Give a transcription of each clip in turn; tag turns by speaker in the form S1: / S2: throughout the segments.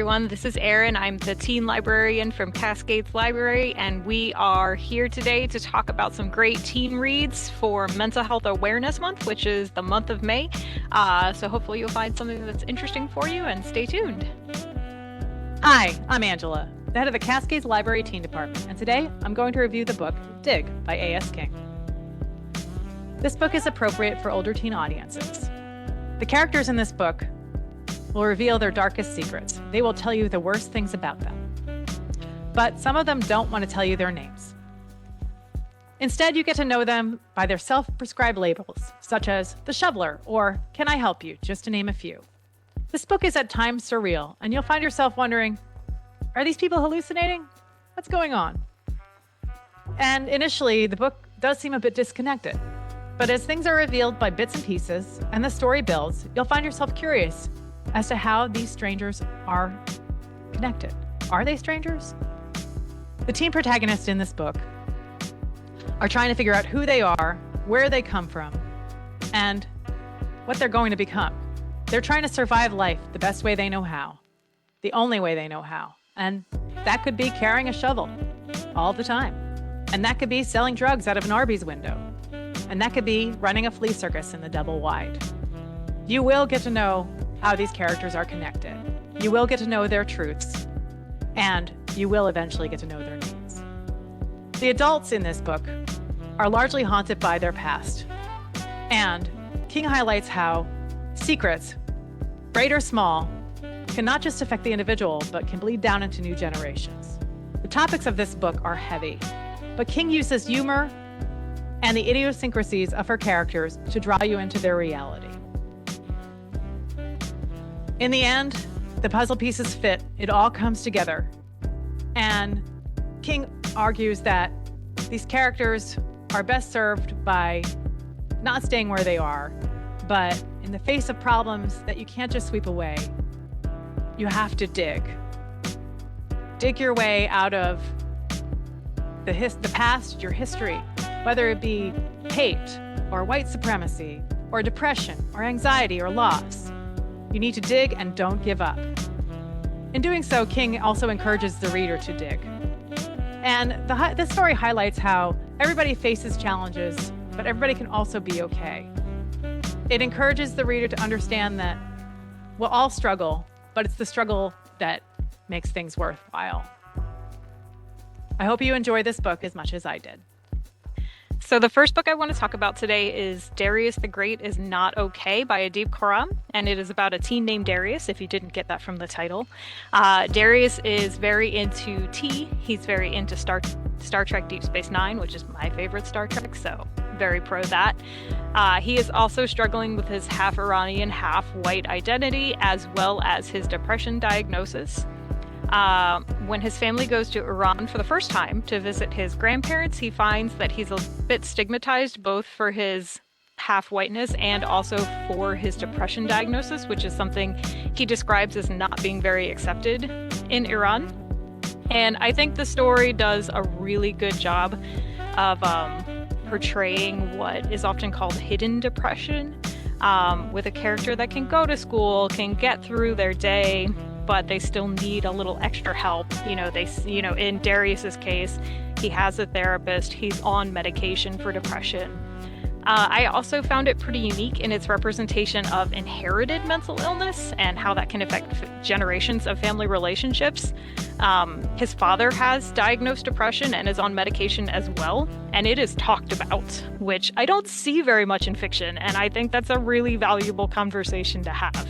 S1: everyone. This is Erin. I'm the teen librarian from Cascades Library, and we are here today to talk about some great teen reads for Mental Health Awareness Month, which is the month of May. So hopefully you'll find something that's interesting for you, and stay tuned.
S2: Hi, I'm Angela, the head of the Cascades Library Teen Department, and today I'm going to review the book Dig by A.S. King. This book is appropriate for older teen audiences. The characters in this book will reveal their darkest secrets. They will tell you the worst things about them. But some of them don't want to tell you their names. Instead, you get to know them by their self-prescribed labels, such as the shoveler or can I help you, just to name a few. This book is at times surreal, and you'll find yourself wondering, are these people hallucinating? What's going on? And initially, the book does seem a bit disconnected. But as things are revealed by bits and pieces, and the story builds, you'll find yourself curious as to how these strangers are connected. Are they strangers? The teen protagonists in this book are trying to figure out who they are, where they come from, and what they're going to become. They're trying to survive life the best way they know how, the only way they know how. And that could be carrying a shovel all the time. And that could be selling drugs out of an Arby's window. And that could be running a flea circus in the double wide. You will get to know how these characters are connected. You will get to know their truths. And you will eventually get to know their names. The adults in this book are largely haunted by their past. And King highlights how secrets, great or small, can not just affect the individual, but can bleed down into new generations. The topics of this book are heavy, but King uses humor and the idiosyncrasies of her characters to draw you into their reality. In the end, the puzzle pieces fit. It all comes together. And King argues that these characters are best served by not staying where they are, but in the face of problems that you can't just sweep away, you have to dig. Dig your way out of the past, your history, whether it be hate or white supremacy or depression or anxiety or loss. You need to dig and don't give up. In doing so, King also encourages the reader to dig. And this story highlights how everybody faces challenges, but everybody can also be okay. It encourages the reader to understand that we'll all struggle, but it's the struggle that makes things worthwhile. I hope you enjoy this book as much as I did.
S1: So the first book I want to talk about today is Darius the Great is Not Okay by Adib Khorram, and it is about a teen named Darius, if you didn't get that from the title. Darius is very into tea. He's very into Star Trek Deep Space Nine, which is my favorite Star Trek, so very pro that. He is also struggling with his half Iranian, half white identity, as well as his depression diagnosis. When his family goes to Iran for the first time to visit his grandparents, he finds that he's a bit stigmatized both for his half-whiteness and also for his depression diagnosis, which is something he describes as not being very accepted in Iran. And I think the story does a really good job of portraying what is often called hidden depression, with a character that can go to school, can get through their day, but they still need a little extra help. In Darius's case, he has a therapist, he's on medication for depression. I also found it pretty unique in its representation of inherited mental illness and how that can affect generations of family relationships. His father has diagnosed depression and is on medication as well, and it is talked about, which I don't see very much in fiction, and I think that's a really valuable conversation to have.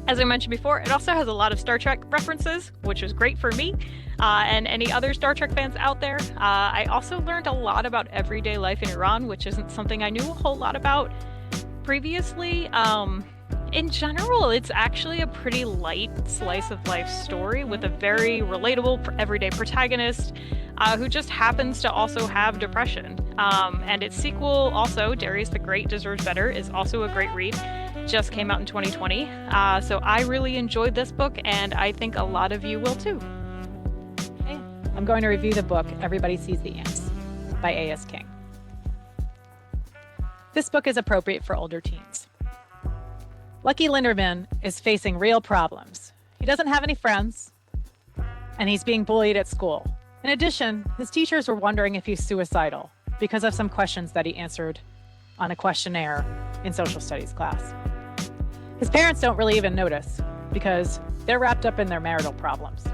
S1: As I mentioned before, it also has a lot of Star Trek references, which was great for me and any other Star Trek fans out there. I also learned a lot about everyday life in Iran, which isn't something I knew a whole lot about previously. In general, it's actually a pretty light slice of life story with a very relatable everyday protagonist who just happens to also have depression. And its sequel, also, Darius the Great Deserves Better, is also a great read. Just came out in 2020. So I really enjoyed this book, and I think a lot of you will too.
S2: Okay. I'm going to review the book Everybody Sees the Ants by A.S. King. This book is appropriate for older teens. Lucky Linderman is facing real problems. He doesn't have any friends, and he's being bullied at school. In addition, his teachers were wondering if he's suicidal because of some questions that he answered on a questionnaire in social studies class. His parents don't really even notice because they're wrapped up in their marital problems.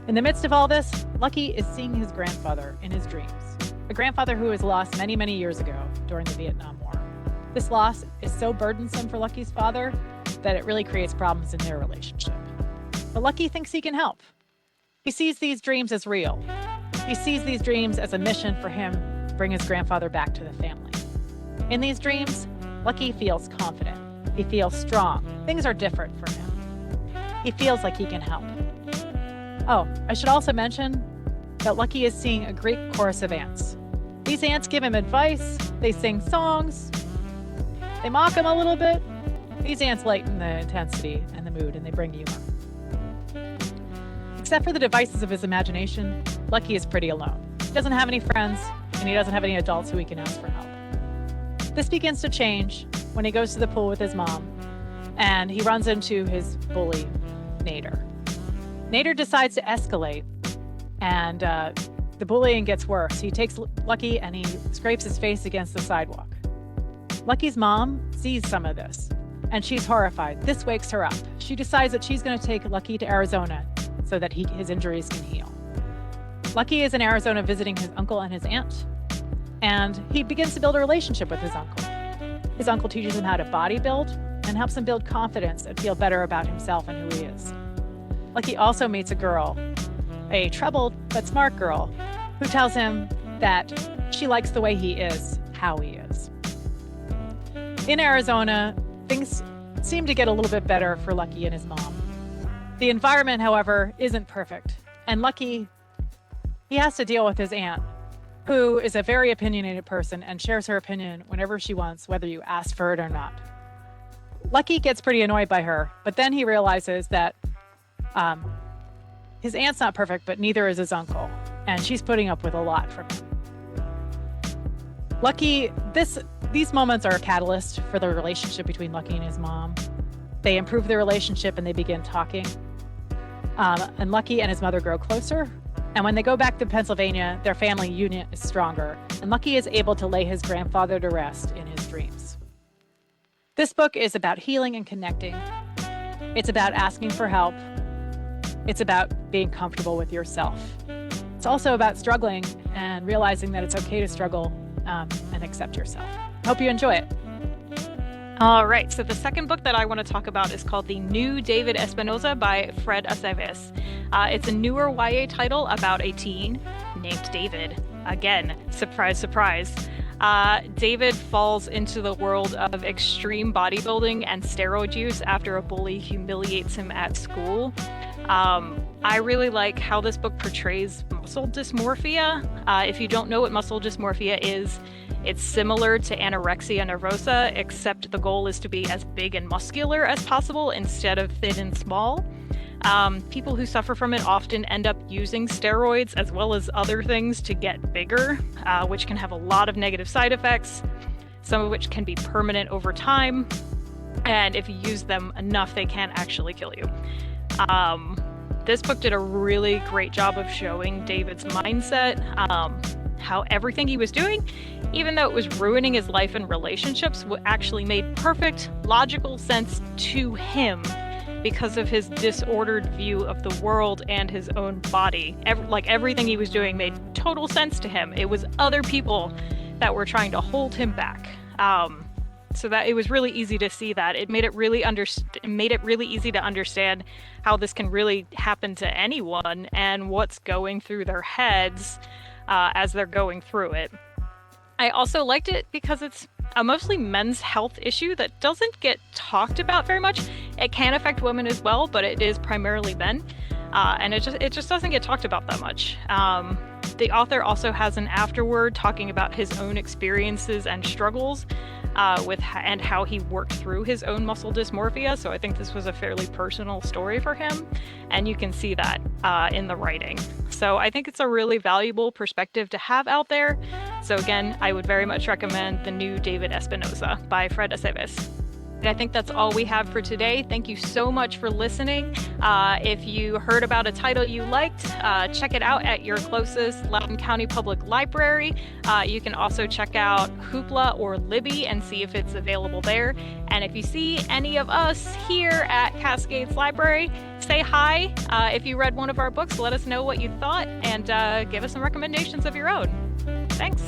S2: In the midst of all this, Lucky is seeing his grandfather in his dreams, a grandfather who was lost many, many years ago during the Vietnam War. This loss is so burdensome for Lucky's father that it really creates problems in their relationship. But Lucky thinks he can help. He sees these dreams as real. He sees these dreams as a mission for him to bring his grandfather back to the family. In these dreams, Lucky feels confident. He feels strong. Things are different for him. He feels like he can help. Oh, I should also mention that Lucky is seeing a great chorus of ants. These ants give him advice, they sing songs, they mock him a little bit. These ants lighten the intensity and the mood, and they bring humor. Except for the devices of his imagination, Lucky is pretty alone. He doesn't have any friends, and he doesn't have any adults who he can ask for help. This begins to change when he goes to the pool with his mom, and he runs into his bully, Nader. Nader decides to escalate, and the bullying gets worse. He takes Lucky and he scrapes his face against the sidewalk. Lucky's mom sees some of this, and she's horrified. This wakes her up. She decides that she's going to take Lucky to Arizona so that his injuries can heal. Lucky is in Arizona visiting his uncle and his aunt, and he begins to build a relationship with his uncle. His uncle teaches him how to bodybuild and helps him build confidence and feel better about himself and who he is. Lucky also meets a girl, a troubled but smart girl, who tells him that she likes the way he is, how he is. In Arizona, things seem to get a little bit better for Lucky and his mom. The environment, however, isn't perfect, and Lucky, he has to deal with his aunt, who is a very opinionated person and shares her opinion whenever she wants, whether you ask for it or not. Lucky gets pretty annoyed by her, but then he realizes that his aunt's not perfect, but neither is his uncle, and she's putting up with a lot from him. Lucky, these moments are a catalyst for the relationship between Lucky and his mom. They improve their relationship and they begin talking. And Lucky and his mother grow closer. And when they go back to Pennsylvania, their family union is stronger, and Lucky is able to lay his grandfather to rest in his dreams. This book is about healing and connecting. It's about asking for help. It's about being comfortable with yourself. It's also about struggling and realizing that it's okay to struggle and accept yourself. Hope you enjoy it.
S1: All right, so the second book that I want to talk about is called The New David Espinoza by Fred Aceves. It's a newer YA title about a teen named David. Again, surprise, surprise. David falls into the world of extreme bodybuilding and steroid use after a bully humiliates him at school. I really like how this book portrays muscle dysmorphia. If you don't know what muscle dysmorphia is, it's similar to anorexia nervosa, except the goal is to be as big and muscular as possible instead of thin and small. People who suffer from it often end up using steroids as well as other things to get bigger, which can have a lot of negative side effects, some of which can be permanent over time. And if you use them enough, they can actually kill you. This book did a really great job of showing David's mindset, how everything he was doing, even though it was ruining his life and relationships, actually made perfect, logical sense to him because of his disordered view of the world and his own body. Everything he was doing made total sense to him. It was other people that were trying to hold him back. So that it was really easy to see that. It made it really easy to understand how this can really happen to anyone and what's going through their heads as they're going through it. I also liked it because it's a mostly men's health issue that doesn't get talked about very much. It can affect women as well, but it is primarily men, and it just doesn't get talked about that much. The author also has an afterword talking about his own experiences and struggles and how he worked through his own muscle dysmorphia. So I think this was a fairly personal story for him, and you can see that in the writing. So I think it's a really valuable perspective to have out there. So again, I would very much recommend The New David Espinoza by Fred Aceves. And I think that's all we have for today. Thank you so much for listening. If you heard about a title you liked, check it out at your closest Loudoun County Public Library. You can also check out Hoopla or Libby and see if it's available there. And if you see any of us here at Cascades Library, say hi. If you read one of our books, let us know what you thought and give us some recommendations of your own. Thanks.